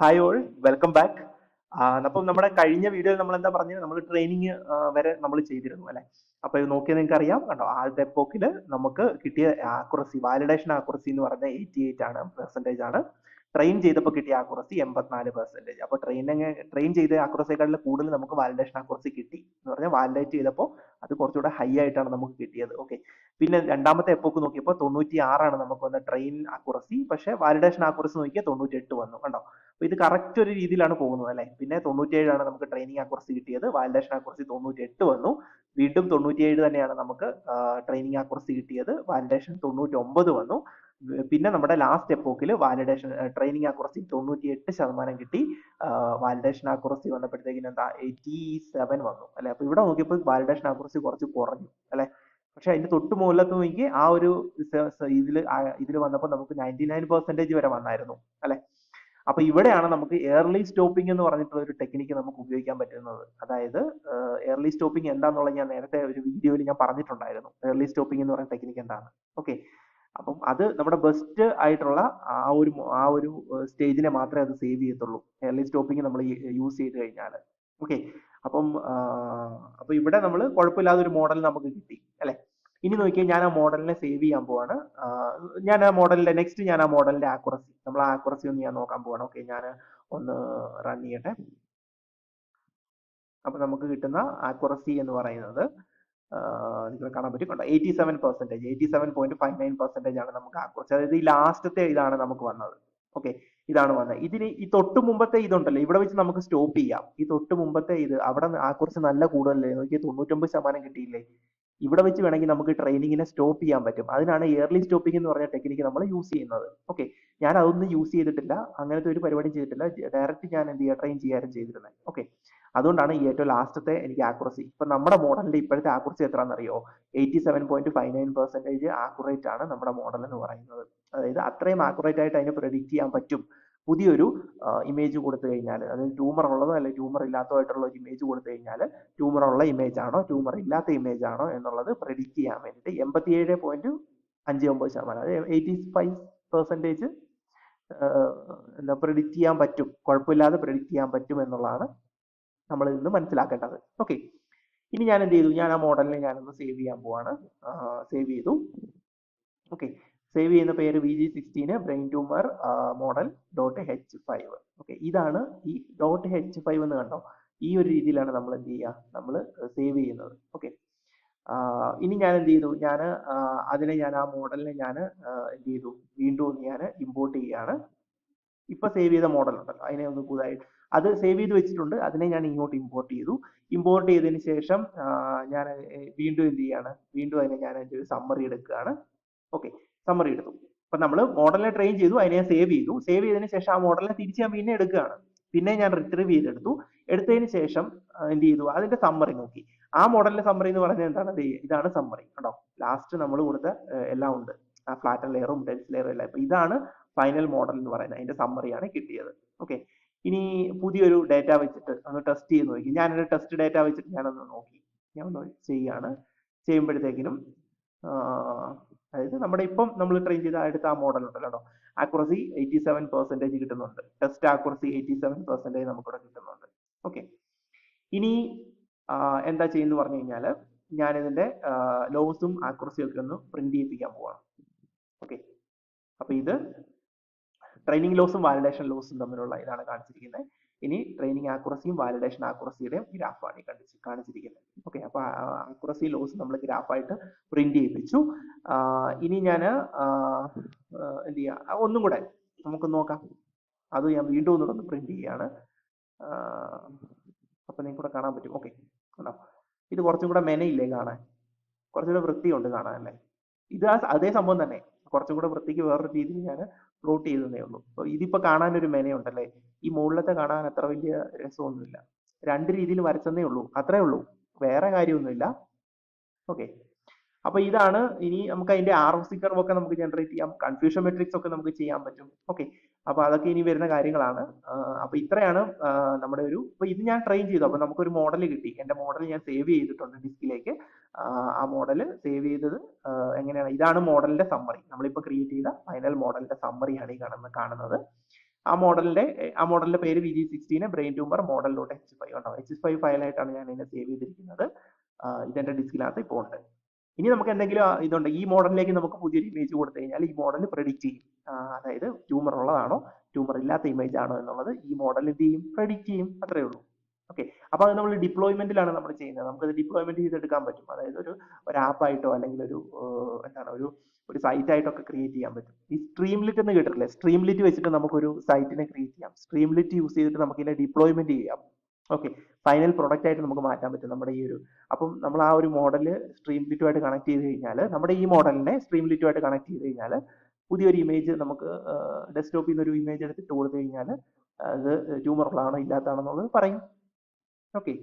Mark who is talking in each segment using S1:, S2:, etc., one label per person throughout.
S1: Hi all, welcome back. അപ്പം നമ്മുടെ കഴിഞ്ഞ വീഡിയോയിൽ നമ്മൾ എന്താ പറഞ്ഞത്, നമ്മൾ ട്രെയിനിങ് വരെ നമ്മൾ ചെയ്തിരുന്നു അല്ലെ. അപ്പൊ ഇത് നോക്കിയാൽ നിങ്ങൾക്ക് അറിയാം കണ്ടോ, ആദ്യത്തെ എപ്പോക്കില് നമുക്ക് കിട്ടിയ ആക്യുറസി, വാലിഡേഷൻ ആക്യുറസി എന്ന് പറഞ്ഞ 88 ആണ് പെർസെന്റേജ് ആണ്. ട്രെയിൻ ചെയ്തപ്പോൾ കിട്ടിയ ആക്യുറസി 84%. അപ്പൊ ട്രെയിൻ ചെയ്ത ആക്യുറസിയെക്കാളും കൂടുതൽ നമുക്ക് വാലിഡേഷൻ ആക്യുറസി കിട്ടി എന്ന് പറഞ്ഞാൽ വാലിഡേറ്റ് ചെയ്തപ്പോൾ അത് കുറച്ചുകൂടെ ഹൈ ആയിട്ടാണ് നമുക്ക് കിട്ടിയത്. ഓക്കെ, പിന്നെ രണ്ടാമത്തെ എപ്പോക്ക് നോക്കിയപ്പോൾ 96 നമുക്ക് വന്ന ട്രെയിൻ ആക്യുറസി, പക്ഷേ വാലിഡേഷൻ ആക്യുറസി നോക്കിയാൽ 98 വന്നു കണ്ടോ. അപ്പൊ ഇത് കറക്റ്റ് ഒരു രീതിയിലാണ് പോകുന്നത് അല്ലെ. പിന്നെ 97 നമുക്ക് ട്രെയിനിങ് ആക്യുറസി കിട്ടിയത്, വാലിഡേഷൻ ആക്യുറസി 98 വന്നു. വീണ്ടും 97 തന്നെയാണ് നമുക്ക് ട്രെയിനിങ് ആക്യുറസി കിട്ടിയത്, വാലിഡേഷൻ 99 വന്നു. പിന്നെ നമ്മുടെ ലാസ്റ്റ് എപ്പോക്കിൽ വാലിഡേഷൻ ട്രെയിനിങ് ആക്യുറസി 98% കിട്ടി, വാലിഡേഷൻ ആക്യുറസി വന്നപ്പോഴത്തേക്കിന് എന്താ 87 വന്നു അല്ലെ. അപ്പൊ ഇവിടെ നോക്കിയപ്പോൾ വാലിഡേഷൻ ആക്യുറസി കുറച്ച് കുറഞ്ഞു അല്ലെ. പക്ഷെ അതിന്റെ തൊട്ട് മുകളിലത്ത് നോക്കി ആ ഒരു ഇതിൽ വന്നപ്പോൾ നമുക്ക് 99% വരെ വന്നായിരുന്നു അല്ലെ. അപ്പൊ ഇവിടെയാണ് നമുക്ക് എയർലി സ്റ്റോപ്പിംഗ് എന്ന് പറഞ്ഞിട്ടുള്ള ഒരു ടെക്നിക്ക് നമുക്ക് ഉപയോഗിക്കാൻ പറ്റുന്നത്. അതായത് എയർലി സ്റ്റോപ്പിംഗ് എന്താണെന്നുള്ളത് ഞാൻ നേരത്തെ ഒരു വീഡിയോയിൽ ഞാൻ പറഞ്ഞിട്ടുണ്ടായിരുന്നു. എയർലി സ്റ്റോപ്പിംഗ് എന്ന് പറയുന്ന ടെക്നിക്ക് എന്താണ്. ഓക്കെ, അപ്പം അത് നമ്മുടെ ബെസ്റ്റ് ആയിട്ടുള്ള ആ ഒരു സ്റ്റേജിനെ മാത്രമേ അത് സേവ് ചെയ്യത്തുള്ളൂ, എയർലി സ്റ്റോപ്പിംഗ് നമ്മൾ യൂസ് ചെയ്ത് കഴിഞ്ഞാൽ. ഓക്കെ, അപ്പം അപ്പൊ ഇവിടെ നമ്മൾ കുഴപ്പമില്ലാതെ ഒരു മോഡൽ നമുക്ക് കിട്ടി അല്ലെ. ഇനി നോക്കിയാൽ ഞാൻ ആ മോഡലിനെ സേവ് ചെയ്യാൻ പോവാണ്. ഞാൻ ആ മോഡലിന്റെ ആക്യുറസി, നമ്മൾ ആ ആക്യുറസി ഒന്ന് ഞാൻ നോക്കാൻ പോവാണ്. ഓക്കെ, ഞാൻ ഒന്ന് റൺ ചെയ്യട്ടെ. അപ്പൊ നമുക്ക് കിട്ടുന്ന ആക്യുറസി എന്ന് പറയുന്നത് നിങ്ങൾ കാണാൻ പറ്റും കണ്ടോ, 87%, 87.59% ആണ് നമുക്ക് ആക്യുറസി. അതായത് ഈ ലാസ്റ്റത്തെ ഇതാണ് നമുക്ക് വന്നത്. ഓക്കെ, ഇതാണ് വന്നത്. ഇതിന് ഈ തൊട്ട് മുമ്പത്തെ ഇതുണ്ടല്ലോ, ഇവിടെ വെച്ച് നമുക്ക് സ്റ്റോപ്പ് ചെയ്യാം. ഈ തൊട്ട് മുമ്പത്തെ ഇത് അവിടെ ആക്യുറസി നല്ല കൂടുതലല്ലേ, നോക്കി 99% കിട്ടിയില്ലേ. ഇവിടെ വെച്ച് വേണമെങ്കിൽ നമുക്ക് ട്രെയിനിങ്ങിനെ സ്റ്റോപ്പ് ചെയ്യാൻ പറ്റും. അതിനാണ് ഇയർലി സ്റ്റോപ്പിംഗ് എന്ന് പറഞ്ഞ ടെക്നിക്ക് നമ്മൾ യൂസ് ചെയ്യുന്നത്. ഓക്കെ, ഞാൻ അതൊന്നും യൂസ് ചെയ്തിട്ടില്ല, അങ്ങനത്തെ ഒരു പരിപാടിയും ചെയ്തിട്ടില്ല. ഡയറക്റ്റ് ഞാൻ എന്ത് ചെയ്യുക, ട്രെയിൻ ചെയ്യാനും ചെയ്തിരുന്നത്. ഓക്കെ, അതുകൊണ്ടാണ് ഈ ഏറ്റവും ലാസ്റ്റത്തെ എനിക്ക് ആക്യുറസി. ഇപ്പൊ നമ്മുടെ മോഡലിന്റെ ഇപ്പോഴത്തെ ആക്യുറസി എത്രയാണെന്നറിയോ, 87.59% ആക്യുറേറ്റ് ആണ് നമ്മുടെ മോഡൽ എന്ന് പറയുന്നത്. അതായത് അത്രയും ആക്യുറേറ്റ് ആയിട്ട് അതിനെ പ്രെഡിക്റ്റ് ചെയ്യാൻ പറ്റും. പുതിയൊരു ഇമേജ് കൊടുത്തു കഴിഞ്ഞാൽ, അതായത് ട്യൂമർ ഉള്ളതോ അല്ലെങ്കിൽ ട്യൂമർ ഇല്ലാത്തതായിട്ടുള്ള ഒരു ഇമേജ് കൊടുത്തു കഴിഞ്ഞാൽ ട്യൂമർ ഉള്ള ഇമേജ് ആണോ ട്യൂമർ ഇല്ലാത്ത ഇമേജ് ആണോ എന്നുള്ളത് പ്രെഡിക്റ്റ് ചെയ്യാൻ വേണ്ടിയിട്ട് 87.59%, അതായത് 85% എന്താ പ്രെഡിക്റ്റ് ചെയ്യാൻ പറ്റും, കുഴപ്പമില്ലാതെ പ്രെഡിക്റ്റ് ചെയ്യാൻ പറ്റും എന്നുള്ളതാണ് നമ്മൾ ഇന്ന് മനസ്സിലാക്കേണ്ടത്. ഓക്കെ, ഇനി ഞാൻ എന്ത് ചെയ്തു, ഞാൻ ആ മോഡലിനെ ഞാനൊന്ന് സേവ് ചെയ്യാൻ പോവാണ്. സേവ് ചെയ്തു. ഓക്കെ, സേവ് ചെയ്യുന്ന പേര് VG16 brain tumour model .H5. Okay, ഇതാണ് ഈ .H5 എന്ന് കണ്ടോ. ഈ ഒരു രീതിയിലാണ് നമ്മൾ എന്ത് ചെയ്യുക, നമ്മൾ സേവ് ചെയ്യുന്നത്. ഓക്കെ, ഇനി ഞാൻ എന്ത് ചെയ്തു, ഞാൻ ആ മോഡലിനെ ഞാൻ എന്ത് ചെയ്തു, വീണ്ടും ഒന്ന് ഞാൻ ഇമ്പോർട്ട് ചെയ്യുകയാണ്. ഇപ്പൊ സേവ് ചെയ്ത മോഡൽ ഉണ്ടല്ലോ, അതിനെ ഒന്ന് പുതുതായിട്ട് അത് സേവ് ചെയ്ത് വെച്ചിട്ടുണ്ട്, അതിനെ ഞാൻ ഇങ്ങോട്ട് ഇമ്പോർട്ട് ചെയ്തു. ഇമ്പോർട്ട് ചെയ്തതിന് ശേഷം ഞാൻ വീണ്ടും എന്ത് ചെയ്യാണ്, വീണ്ടും അതിനെ ഞാൻ എൻ്റെ ഒരു സമ്മറി എടുക്കുകയാണ്. ഓക്കെ, സമ്മറി എടുത്തു. അപ്പൊ നമ്മൾ മോഡലിനെ ട്രെയിൻ ചെയ്തു, അതിനെ സേവ് ചെയ്തു. സേവ് ചെയ്തതിന് ശേഷം ആ മോഡലിനെ തിരിച്ച് ഞാൻ പിന്നെ എടുക്കുകയാണ്. പിന്നെ ഞാൻ റിട്രീവ് ചെയ്തെടുത്തു. എടുത്തതിന് ശേഷം എന്ത് ചെയ്തു, അതിന്റെ സമ്മറി നോക്കി. ആ മോഡലിന്റെ സമ്മറി എന്ന് പറഞ്ഞാൽ എന്താണ്, ഇതാണ് സമ്മറി കണ്ടോ. ലാസ്റ്റ് നമ്മൾ കൊടുത്ത എല്ലാം ഉണ്ട്, ആ ഫ്ലാറ്റൻ ലെയറും ഡെൻസ് ലെയറും എല്ലാം. ഇപ്പൊ ഇതാണ് ഫൈനൽ മോഡൽ എന്ന് പറയുന്നത്, അതിന്റെ സമ്മറിയാണ് കിട്ടിയത്. ഓക്കെ, ഇനി പുതിയൊരു ഡേറ്റ വെച്ചിട്ട് ഒന്ന് ടെസ്റ്റ് ചെയ്ത് നോക്കി. ഞാനൊരു ടെസ്റ്റ് ഡേറ്റ വെച്ചിട്ട് ഞാനൊന്ന് നോക്കി, ഞാൻ ഒന്ന് ചെയ്യാണ്. ചെയ്യുമ്പോഴത്തേക്കിനും അതായത് നമ്മുടെ ഇപ്പം നമ്മൾ ട്രെയിൻ ചെയ്ത അടുത്ത ആ മോഡൽ ഉണ്ടല്ലോ, ആക്യുറസി 87% കിട്ടുന്നുണ്ട്. ടെസ്റ്റ് ആക്യുറസി 87% നമുക്കിവിടെ കിട്ടുന്നുണ്ട്. ഓക്കെ, ഇനി എന്താ ചെയ്യുന്നു പറഞ്ഞു കഴിഞ്ഞാൽ, ഞാൻ ഇതിന്റെ ലോസും ആക്യുറസിയും ഒക്കെ ഒന്ന് പ്രിന്റ് ചെയ്യിപ്പിക്കാൻ പോവാണ്. ഓക്കെ, അപ്പൊ ഇത് ട്രെയിനിങ് ലോസും വാലിഡേഷൻ ലോസും തമ്മിലുള്ള ഇതാണ് കാണിച്ചിരിക്കുന്നത്. ഇനി ട്രെയിനിങ് ആക്യുറസിയും വാലിഡേഷൻ ആക്യുറസിയുടെയും ഗ്രാഫാണ് ഈ കാണിച്ചിരിക്കുന്നത്. ഓക്കെ, അപ്പൊ ആക്യുറസി ലോസ് നമ്മൾ ഗ്രാഫായിട്ട് പ്രിന്റ് ചെയ്യിപ്പിച്ചു. ഇനി ഞാൻ എന്ത് ചെയ്യാം, ഒന്നും കൂടെ നമുക്ക് നോക്കാം. അത് ഞാൻ വീണ്ടും ഒന്നുകൂടെ പ്രിന്റ് ചെയ്യാണ്. അപ്പൊ നിങ്ങൾക്ക് കൂടെ കാണാൻ പറ്റും. ഓക്കെ, കണ്ടോ, ഇത് കുറച്ചും കൂടെ മെനയില്ലേ കാണാൻ, കുറച്ചുകൂടെ വൃത്തിയുണ്ട് കാണാൻ അല്ലേ. ഇത് അതേ സംഭവം തന്നെ, കുറച്ചും കൂടെ വൃത്തിക്ക് വേറൊരു രീതിയിൽ ഞാൻ പ്ലോട്ട് ചെയ്തതേ ഉള്ളൂ. അപ്പൊ ഇതിപ്പോ കാണാൻ ഒരു മെനയുണ്ടല്ലേ. ഈ മുകളിലത്തെ കാണാൻ അത്ര വലിയ രസമൊന്നുമില്ല, രണ്ട് രീതിയിൽ വരച്ചെന്നേ ഉള്ളൂ, അത്രേ ഉള്ളൂ, വേറെ കാര്യമൊന്നുമില്ല. ഓക്കെ, അപ്പൊ ഇതാണ്. ഇനി നമുക്ക് അതിന്റെ RFC കർവ് ഒക്കെ നമുക്ക് ജനറേറ്റ് ചെയ്യാം, കൺഫ്യൂഷൻ മെട്രിക്സ് ഒക്കെ നമുക്ക് ചെയ്യാൻ പറ്റും. ഓക്കെ, അപ്പൊ അതൊക്കെ ഇനി വരുന്ന കാര്യങ്ങളാണ്. അപ്പൊ ഇത്രയാണ് നമ്മുടെ ഒരു, ഇപ്പൊ ഇത് ഞാൻ ട്രെയിൻ ചെയ്തു. അപ്പൊ നമുക്കൊരു മോഡൽ കിട്ടി. എന്റെ മോഡൽ ഞാൻ സേവ് ചെയ്തിട്ടുണ്ട് ഡിസ്കിലേക്ക്. ആ മോഡൽ സേവ് ചെയ്തത് എങ്ങനെയാണ്, ഇതാണ് മോഡലിന്റെ സമ്മറി. നമ്മളിപ്പോ ക്രിയേറ്റ് ചെയ്ത ഫൈനൽ മോഡലിന്റെ സമ്മറിയാണ് ഈ കാണുന്നത്. ആ മോഡലിന്റെ പേര് VG16 ബ്രെയിൻ ട്യൂമർ model.h5 ഉണ്ടോ, H5 ഫയലായിട്ടാണ് ഞാൻ ഇതിനെ സേവ് ചെയ്തിരിക്കുന്നത്. ഇതെന്റെ ഡിസ്കിനകത്ത് ഇപ്പോൾ ഉണ്ട്. ഇനി നമുക്ക് എന്തെങ്കിലും ഇതുണ്ട്, ഈ മോഡലിലേക്ക് നമുക്ക് പുതിയൊരു ഇമേജ് കൊടുത്തു കഴിഞ്ഞാൽ ഈ മോഡൽ പ്രെഡിക്റ്റ് ചെയ്യും, അതായത് ട്യൂമർ ഉള്ളതാണോ ട്യൂമർ ഇല്ലാത്ത ഇമേജ് ആണോ എന്നുള്ളത് ഈ മോഡൽ എന്ത് ചെയ്യും, പ്രെഡിക്റ്റ് ചെയ്യും. അത്രേ ഉള്ളൂ. ഓക്കെ, അപ്പൊ അത് നമ്മൾ ഡിപ്ലോയ്മെന്റിലാണ് നമ്മൾ ചെയ്യുന്നത്. നമുക്കത് ഡിപ്ലോയ്മെന്റ് ചെയ്തെടുക്കാൻ പറ്റും. അതായത് ഒരു ആപ്പായിട്ടോ അല്ലെങ്കിൽ ഒരു സൈറ്റ് ആയിട്ടൊക്കെ ക്രിയേറ്റ് ചെയ്യാൻ പറ്റും. ഈ സ്ട്രീംലിറ്റ് എന്ന് കേട്ടിട്ടില്ലേ? സ്ട്രീംലിറ്റ് വെച്ചിട്ട് നമുക്കൊരു സൈറ്റിനെ ക്രിയേറ്റ് ചെയ്യാം. സ്ട്രീംലിറ്റ് യൂസ് ചെയ്തിട്ട് നമുക്ക് ഇതിനെ ഡിപ്ലോയ്മെന്റ് ചെയ്യാം. ഓക്കെ, ഫൈനൽ പ്രൊഡക്റ്റ് ആയിട്ട് നമുക്ക് മാറ്റാൻ പറ്റും നമ്മുടെ അപ്പം നമ്മൾ ആ ഒരു മോഡല് സ്ട്രീംലിറ്റുമായിട്ട് കണക്ട് ചെയ്ത് കഴിഞ്ഞാൽ, നമ്മുടെ ഈ മോഡലിനെ സ്ട്രീംലിറ്റുമായിട്ട് കണക്ട് ചെയ്ത് കഴിഞ്ഞാൽ പുതിയൊരു ഇമേജ് നമുക്ക് ഡെസ്ക്ടോപ്പിൽ നിന്ന് ഒരു ഇമേജ് എടുത്തിട്ട് കൊടുത്തു കഴിഞ്ഞാൽ അത് ട്യൂമർ ഉള്ളതാണോ ഇല്ലാത്തതാണോ എന്നുള്ളത് പറയും. ഓക്കെ,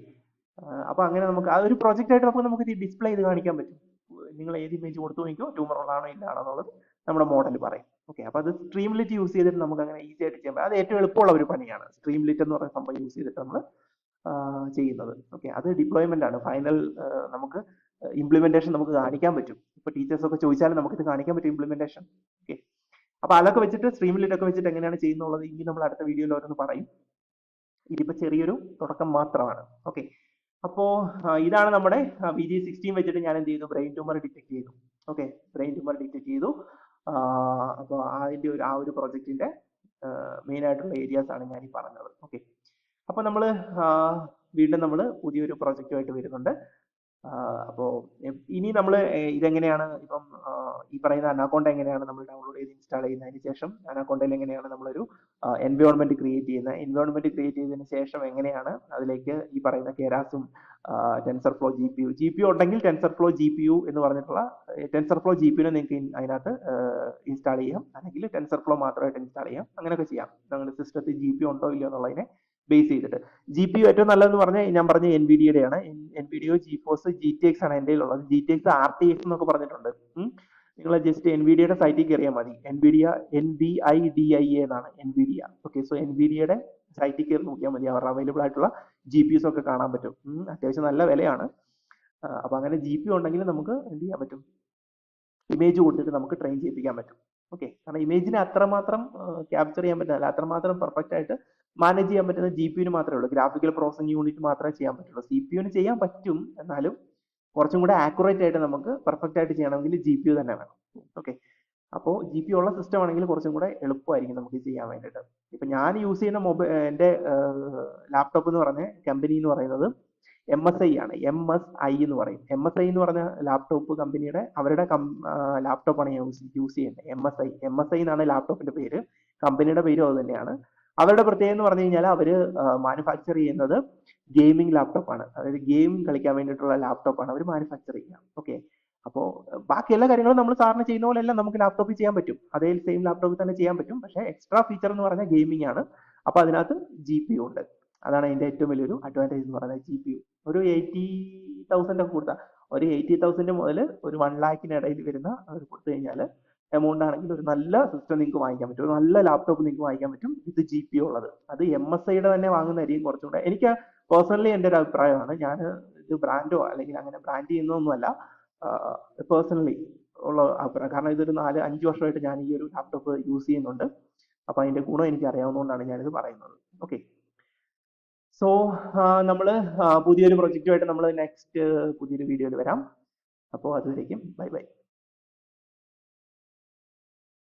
S1: അപ്പൊ അങ്ങനെ നമുക്ക് ആ ഒരു പ്രൊജക്റ്റ് ആയിട്ട് നമുക്ക് ഡിസ്പ്ലേ ചെയ്ത് കാണിക്കാൻ പറ്റും. നിങ്ങൾ ഏത് ഇമേജ് കൊടുത്തു നോക്കിയോ ട്യൂമർ ഉള്ളതാണോ ഇല്ലാണോ എന്നുള്ളത് നമ്മുടെ മോഡൽ പറയും. ഓക്കെ, അപ്പൊ അത് സ്ട്രീംലിറ്റ് യൂസ് ചെയ്തിട്ട് നമുക്ക് അങ്ങനെ ഈസി ആയിട്ട് ചെയ്യാൻ പറ്റും. അത് ഏറ്റവും എളുപ്പമുള്ള ഒരു പണിയാണ് സ്ട്രീംലിറ്റ് എന്ന് പറയുന്ന സംഭവം യൂസ് ചെയ്തിട്ട് നമ്മൾ ചെയ്യുന്നത്. ഓക്കെ, അത് ഡിപ്ലോയ്മെന്റ് ആണ്. ഫൈനൽ നമുക്ക് ഇംപ്ലിമെന്റേഷൻ നമുക്ക് കാണിക്കാൻ പറ്റും. ഇപ്പൊ ടീച്ചേഴ്സ് ഒക്കെ ചോദിച്ചാലും നമുക്ക് ഇത് കാണിക്കാൻ പറ്റും ഇംപ്ലിമെന്റേഷൻ. ഓക്കെ, അപ്പൊ അതൊക്കെ വെച്ചിട്ട് സ്ട്രീംലിറ്റ് ഒക്കെ വെച്ചിട്ട് എങ്ങനെയാണ് ചെയ്യുന്നുള്ളത് ഇനി നമ്മൾ അടുത്ത വീഡിയോയിൽ ഓരോന്ന് പറയും. ഇതിപ്പോ ചെറിയൊരു തുടക്കം മാത്രമാണ്. ഓക്കെ, അപ്പോ ഇതാണ് നമ്മുടെ VG16 വെച്ചിട്ട് ഞാൻ എന്ത് ചെയ്തു, ബ്രെയിൻ ട്യൂമർ ഡിറ്റക്ട് ചെയ്തു. ഓക്കെ, ബ്രെയിൻ ട്യൂമർ ഡിറ്റക്ട് ചെയ്തു. അപ്പോൾ അതിന്റെ ആ ഒരു പ്രൊജക്റ്റിന്റെ മെയിൻ ആയിട്ടുള്ള ഏരിയാസ് ആണ് ഞാൻ ഈ പറഞ്ഞത്. ഓക്കെ, അപ്പൊ നമ്മൾ വീണ്ടും നമ്മൾ പുതിയൊരു പ്രൊജക്റ്റുമായിട്ട് വരുന്നുണ്ട്. അപ്പോൾ ഇനി നമ്മൾ ഇതെങ്ങനെയാണ് ഇപ്പം ഈ പറയുന്ന അനാക്കോണ്ട എങ്ങനെയാണ് നമ്മൾ ഡൗൺലോഡ് ചെയ്ത് ഇൻസ്റ്റാൾ ചെയ്യുന്നതിന് ശേഷം അനാക്കോണ്ടയിൽ എങ്ങനെയാണ് നമ്മളൊരു എൻവയോൺമെന്റ് ക്രിയേറ്റ് ചെയ്യുന്നത്, എൻവയോൺമെന്റ് ക്രിയേറ്റ് ചെയ്തതിന് ശേഷം എങ്ങനെയാണ് അതിലേക്ക് ഈ പറയുന്ന കെരാസും ടെൻസർഫ്ലോ GPU ഉണ്ടെങ്കിൽ ടെൻസർഫ്ലോ GPU എന്ന് പറഞ്ഞിട്ടുള്ള ടെൻസർഫ്ലോ GPU നിങ്ങൾക്ക് അതിനകത്ത് ഇൻസ്റ്റാൾ ചെയ്യാം, അല്ലെങ്കിൽ ടെൻസർഫ്ലോ മാത്രമായിട്ട് ഇൻസ്റ്റാൾ ചെയ്യാം. അങ്ങനെയൊക്കെ ചെയ്യാം. നിങ്ങളുടെ സിസ്റ്റത്തിൽ GPU ഉണ്ടോ ഇല്ലയോ എന്നുള്ളതിനെ ബേസ് ചെയ്തിട്ട്. GPU ഏറ്റവും നല്ലതെന്ന് പറഞ്ഞാൽ ഞാൻ പറഞ്ഞ NVIDIA ആണ്. NVIDIA GeForce GTX ആണ് എൻ്റെ ഉള്ളത്. GTX RTX എന്നൊക്കെ പറഞ്ഞിട്ടുണ്ട്. നിങ്ങൾ ജസ്റ്റ് NVIDIA സൈറ്റിൽ കയറിയാൽ മതി. NVIDIA എന്നാണ് NVIDIA. ഓക്കെ, സോ NVIDIA സൈറ്റിൽ കയറി നോക്കിയാൽ മതി. അവരുടെ അവൈലബിൾ ആയിട്ടുള്ള GPUs ഒക്കെ കാണാൻ പറ്റും. അത്യാവശ്യം നല്ല വിലയാണ്. അപ്പൊ അങ്ങനെ GPU ഉണ്ടെങ്കിൽ നമുക്ക് എന്ത് ചെയ്യാൻ പറ്റും, ഇമേജ് കൊടുത്തിട്ട് നമുക്ക് ട്രെയിൻ ചെയ്യിപ്പിക്കാൻ പറ്റും. ഓക്കെ, കാരണം ഇമേജിനെ അത്രമാത്രം ക്യാപ്ചർ ചെയ്യാൻ പറ്റില്ല, അത്രമാത്രം പെർഫെക്റ്റ് ആയിട്ട് മാനേജ് ചെയ്യാൻ പറ്റുന്ന GPU മാത്രമേ ഉള്ളൂ. ഗ്രാഫിക്കൽ പ്രോസസ്സിംഗ് യൂണിറ്റ് മാത്രമേ ചെയ്യാൻ പറ്റുള്ളൂ. CPU ചെയ്യാൻ പറ്റും, എന്നാലും കുറച്ചും കൂടെ ആക്യുറേറ്റ് ആയിട്ട് നമുക്ക് പെർഫെക്റ്റ് ആയിട്ട് ചെയ്യണമെങ്കിൽ GPU തന്നെ വേണം. ഓക്കെ, അപ്പോൾ GPU ഉള്ള സിസ്റ്റം ആണെങ്കിൽ കുറച്ചും കൂടെ എളുപ്പമായിരിക്കും നമുക്ക് ചെയ്യാൻ വേണ്ടിയിട്ട്. ഇപ്പൊ ഞാൻ യൂസ് ചെയ്യുന്ന എൻ്റെ ലാപ്ടോപ്പ് എന്ന് പറഞ്ഞ കമ്പനി എന്ന് പറയുന്നത് MSI ആണ്. MSI എന്ന് പറയും. MSI എന്ന് പറഞ്ഞ ലാപ്ടോപ്പ് കമ്പനിയുടെ അവരുടെ ലാപ്ടോപ്പാണ് ഞാൻ യൂസ് ചെയ്യുന്നത്. MSI എന്നാണ് ലാപ്ടോപ്പിന്റെ പേര്. കമ്പനിയുടെ പേരും അത് തന്നെയാണ്. അവരുടെ പ്രത്യേകത എന്ന് പറഞ്ഞു കഴിഞ്ഞാൽ അവര് മാനുഫാക്ചർ ചെയ്യുന്നത് ഗെയിമിംഗ് ലാപ്ടോപ്പാണ്. അതായത് ഗെയിം കളിക്കാൻ വേണ്ടിയിട്ടുള്ള ലാപ്ടോപ്പാണ് അവർ മാനുഫാക്ചർ ചെയ്യുക. ഓക്കെ, അപ്പോൾ ബാക്കി എല്ലാ കാര്യങ്ങളും നമ്മൾ സാറിന് ചെയ്യുന്ന പോലെ എല്ലാം നമുക്ക് ലാപ്ടോപ്പിൽ ചെയ്യാൻ പറ്റും. അതേ സെയിം ലാപ്ടോപ്പിൽ തന്നെ ചെയ്യാൻ പറ്റും. പക്ഷേ എക്സ്ട്രാ ഫീച്ചർ എന്ന് പറഞ്ഞാൽ ഗെയിമിംഗ് ആണ്. അപ്പൊ അതിനകത്ത് GPU ഉണ്ട്. അതാണ് അതിന്റെ ഏറ്റവും വലിയൊരു അഡ്വാൻറ്റേജ് എന്ന് പറയുന്നത്. GPU ഒരു 80,000 ഒക്കെ കൊടുത്താൽ, ഒരു 80,000 മുതൽ ഒരു 1 lakhന് ഇടയിൽ വരുന്ന കൊടുത്തു കഴിഞ്ഞാൽ എമൗണ്ട് ആണെങ്കിൽ ഒരു നല്ല സിസ്റ്റം നിങ്ങൾക്ക് വാങ്ങിക്കാൻ പറ്റും, ഒരു നല്ല ലാപ്ടോപ്പ് നിങ്ങൾക്ക് വാങ്ങിക്കാൻ പറ്റും ഇത് GPU ഉള്ളത്. അത് MSIയുടെ തന്നെ വാങ്ങുന്നതായിരിക്കും കുറച്ചും കൂടെ. എനിക്ക് പേഴ്സണലി എൻ്റെ ഒരു അഭിപ്രായമാണ്. ഞാൻ ഇത് ബ്രാൻഡോ അല്ലെങ്കിൽ അങ്ങനെ ബ്രാൻഡ് ചെയ്യുന്നതൊന്നുമല്ല, പേഴ്സണലി ഉള്ള അഭിപ്രായം. കാരണം ഇതൊരു 4-5 വർഷമായിട്ട് ഞാൻ ഈ ഒരു ലാപ്ടോപ്പ് യൂസ് ചെയ്യുന്നുണ്ട്. അപ്പൊ അതിന്റെ ഗുണം എനിക്ക് അറിയാവുന്നതുകൊണ്ടാണ് ഞാനിത് പറയുന്നത്. ഓക്കെ, സോ നമ്മൾ പുതിയൊരു പ്രൊജക്റ്റുമായിട്ട് നമ്മൾ നെക്സ്റ്റ് പുതിയൊരു വീഡിയോയിൽ വരാം. അപ്പോൾ അതുവരേക്കും ബൈ ബൈ.